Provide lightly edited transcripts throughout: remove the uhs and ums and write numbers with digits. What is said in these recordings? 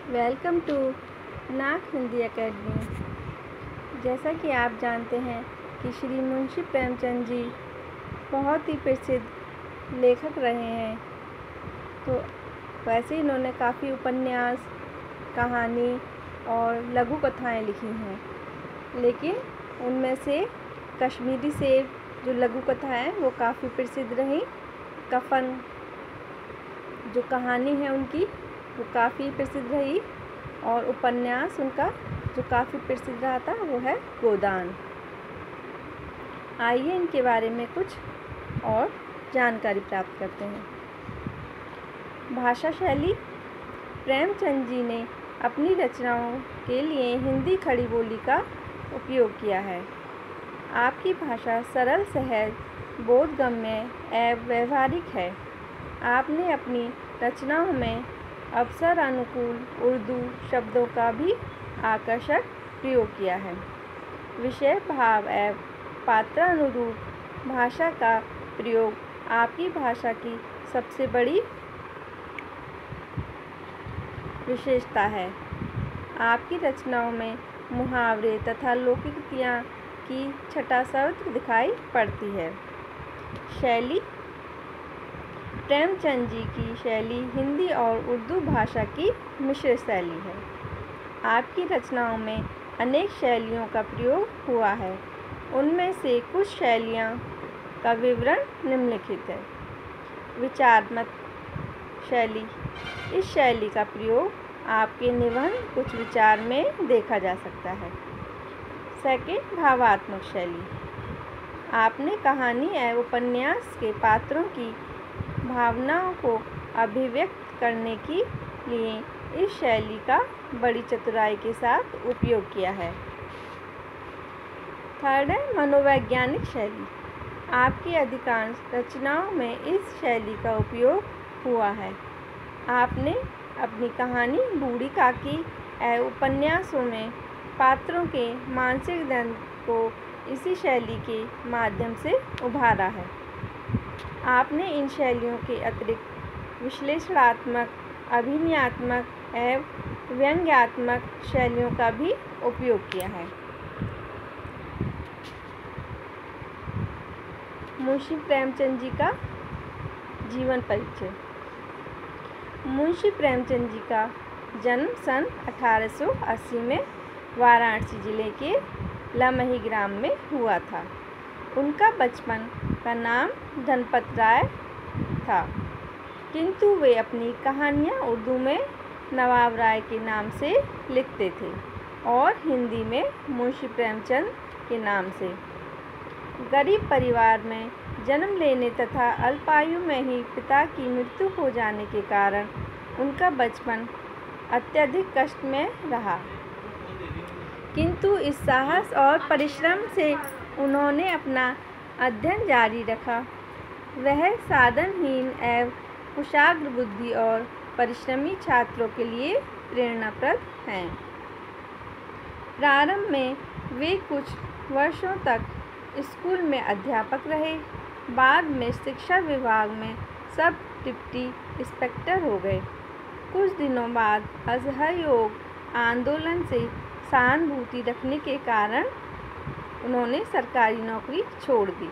Welcome to नाक Hindi academy. जैसा कि आप जानते हैं कि श्री मुंशी प्रेमचंद जी बहुत ही प्रसिद्ध लेखक रहे हैं। तो वैसे इन्होंने काफ़ी उपन्यास, कहानी और लघु कथाएँ लिखी हैं, लेकिन उनमें से कश्मीरी सेब जो लघु कथा है वो काफ़ी प्रसिद्ध रही। कफन जो कहानी है उनकी वो काफ़ी प्रसिद्ध रही, और उपन्यास उनका जो काफ़ी प्रसिद्ध रहा था वो है गोदान। आइए इनके बारे में कुछ और जानकारी प्राप्त करते हैं। भाषा शैली। प्रेमचंद जी ने अपनी रचनाओं के लिए हिंदी खड़ी बोली का उपयोग किया है। आपकी भाषा सरल, सहज, बोधगम्य एवं व्यवहारिक है। आपने अपनी रचनाओं में अवसर अनुकूल उर्दू शब्दों का भी आकर्षक प्रयोग किया है। विषय, भाव एवं पात्रानुरूप भाषा का प्रयोग आपकी भाषा की सबसे बड़ी विशेषता है। आपकी रचनाओं में मुहावरे तथा लोकोक्तियाँ की छटा सर्वत्र दिखाई पड़ती है। शैली। प्रेमचंद जी की शैली हिंदी और उर्दू भाषा की मिश्र शैली है। आपकी रचनाओं में अनेक शैलियों का प्रयोग हुआ है। उनमें से कुछ शैलियाँ का विवरण निम्नलिखित है। विचारात्मक शैली। इस शैली का प्रयोग आपके निबंध कुछ विचार में देखा जा सकता है। सेकंड, भावात्मक शैली। आपने कहानी एवं उपन्यास के पात्रों की भावनाओं को अभिव्यक्त करने के लिए इस शैली का बड़ी चतुराई के साथ उपयोग किया है। थर्ड है मनोवैज्ञानिक शैली। आपकी अधिकांश रचनाओं में इस शैली का उपयोग हुआ है। आपने अपनी कहानी बूढ़ी काकी एवं उपन्यासों में पात्रों के मानसिक द्वंद्व को इसी शैली के माध्यम से उभारा है। आपने इन शैलियों के अतिरिक्त विश्लेषणात्मक, अभिनयात्मक एवं व्यंग्यात्मक शैलियों का भी उपयोग किया है। मुंशी प्रेमचंद जी का जीवन परिचय। मुंशी प्रेमचंद जी का जन्म सन 1880 में वाराणसी जिले के लमही ग्राम में हुआ था। उनका बचपन का नाम धनपत राय था, किंतु वे अपनी कहानियाँ उर्दू में नवाब राय के नाम से लिखते थे और हिंदी में मुंशी प्रेमचंद के नाम से। गरीब परिवार में जन्म लेने तथा अल्पायु में ही पिता की मृत्यु हो जाने के कारण उनका बचपन अत्यधिक कष्ट में रहा, किंतु इस साहस और परिश्रम से उन्होंने अपना अध्ययन जारी रखा। वह साधनहीन एवं कुशाग्र बुद्धि और परिश्रमी छात्रों के लिए प्रेरणाप्रद हैं। प्रारंभ में वे कुछ वर्षों तक स्कूल में अध्यापक रहे। बाद में शिक्षा विभाग में सब डिप्टी इंस्पेक्टर हो गए। कुछ दिनों बाद असहयोग आंदोलन से सहानुभूति रखने के कारण उन्होंने सरकारी नौकरी छोड़ दी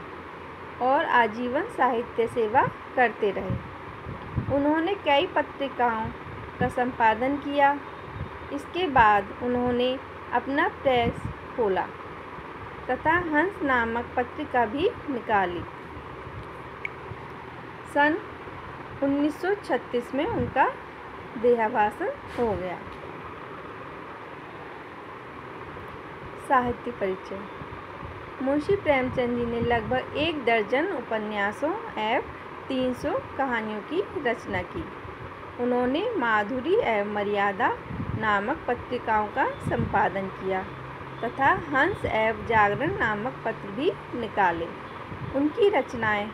और आजीवन साहित्य सेवा करते रहे। उन्होंने कई पत्रिकाओं का संपादन किया। इसके बाद उन्होंने अपना प्रेस खोला तथा हंस नामक पत्रिका भी निकाली। सन 1936 में उनका देहावसान हो गया। साहित्य परिचय। मुंशी प्रेमचंद जी ने लगभग 1 दर्जन उपन्यासों एवं 300 कहानियों की रचना की। उन्होंने माधुरी एवं मर्यादा नामक पत्रिकाओं का संपादन किया तथा हंस एवं जागरण नामक पत्र भी निकाले। उनकी रचनाएं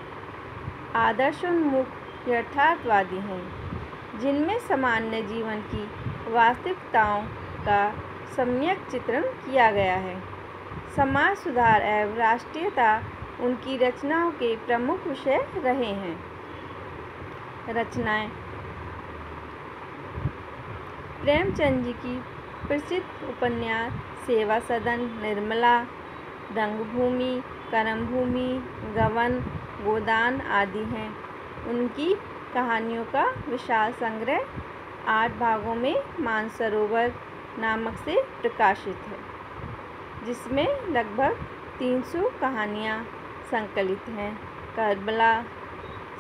आदर्शोन्मुख यथार्थवादी हैं, जिनमें सामान्य जीवन की वास्तविकताओं का सम्यक चित्रण किया गया है। समाज सुधार एवं राष्ट्रीयता उनकी रचनाओं के प्रमुख विषय रहे हैं। रचनाएं। प्रेमचंद जी की प्रसिद्ध उपन्यास सेवा सदन, निर्मला, रंगभूमि, कर्मभूमि, गबन, गोदान आदि हैं। उनकी कहानियों का विशाल संग्रह 8 भागों में मानसरोवर नामक से प्रकाशित है, जिसमें लगभग 300 कहानियाँ संकलित हैं। करबला,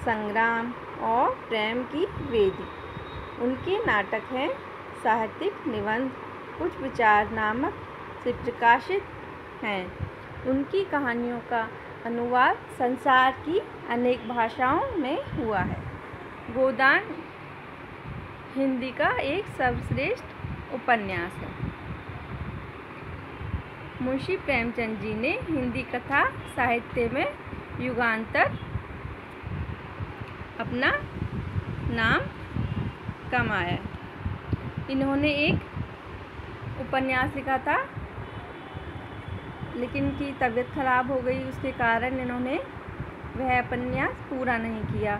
संग्राम और प्रेम की वेदी उनके नाटक हैं। साहित्यिक निबंध कुछ विचार नामक से प्रकाशित हैं। उनकी कहानियों का अनुवाद संसार की अनेक भाषाओं में हुआ है। गोदान हिंदी का एक सर्वश्रेष्ठ उपन्यास है। मुंशी प्रेमचंद जी ने हिंदी कथा साहित्य में युगांतर अपना नाम कमाया। इन्होंने एक उपन्यास लिखा था, लेकिन इनकी तबीयत खराब हो गई, उसके कारण इन्होंने वह उपन्यास पूरा नहीं किया।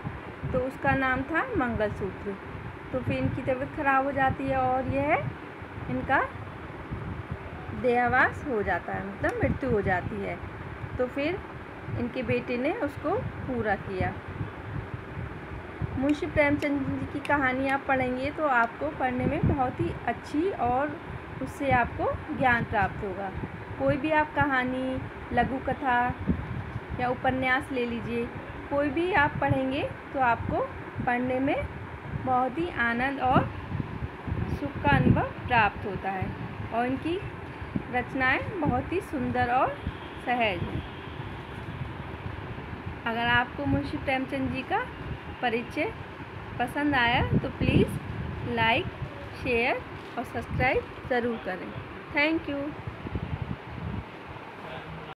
तो उसका नाम था मंगलसूत्र। तो फिर इनकी तबीयत खराब हो जाती है और यह इनका देहावास हो जाता है, मतलब मृत्यु हो जाती है। तो फिर इनके बेटे ने उसको पूरा किया। मुंशी प्रेमचंद जी की कहानी आप पढ़ेंगे तो आपको पढ़ने में बहुत ही अच्छी और उससे आपको ज्ञान प्राप्त होगा। कोई भी आप कहानी, लघु कथा या उपन्यास ले लीजिए, कोई भी आप पढ़ेंगे तो आपको पढ़ने में बहुत ही आनंद और सुख का अनुभव प्राप्त होता है। और इनकी रचनाएं बहुत ही सुंदर और सहज हैं। अगर आपको मुंशी प्रेमचंद जी का परिचय पसंद आया तो प्लीज़ लाइक, शेयर और सब्सक्राइब ज़रूर करें। Thank you.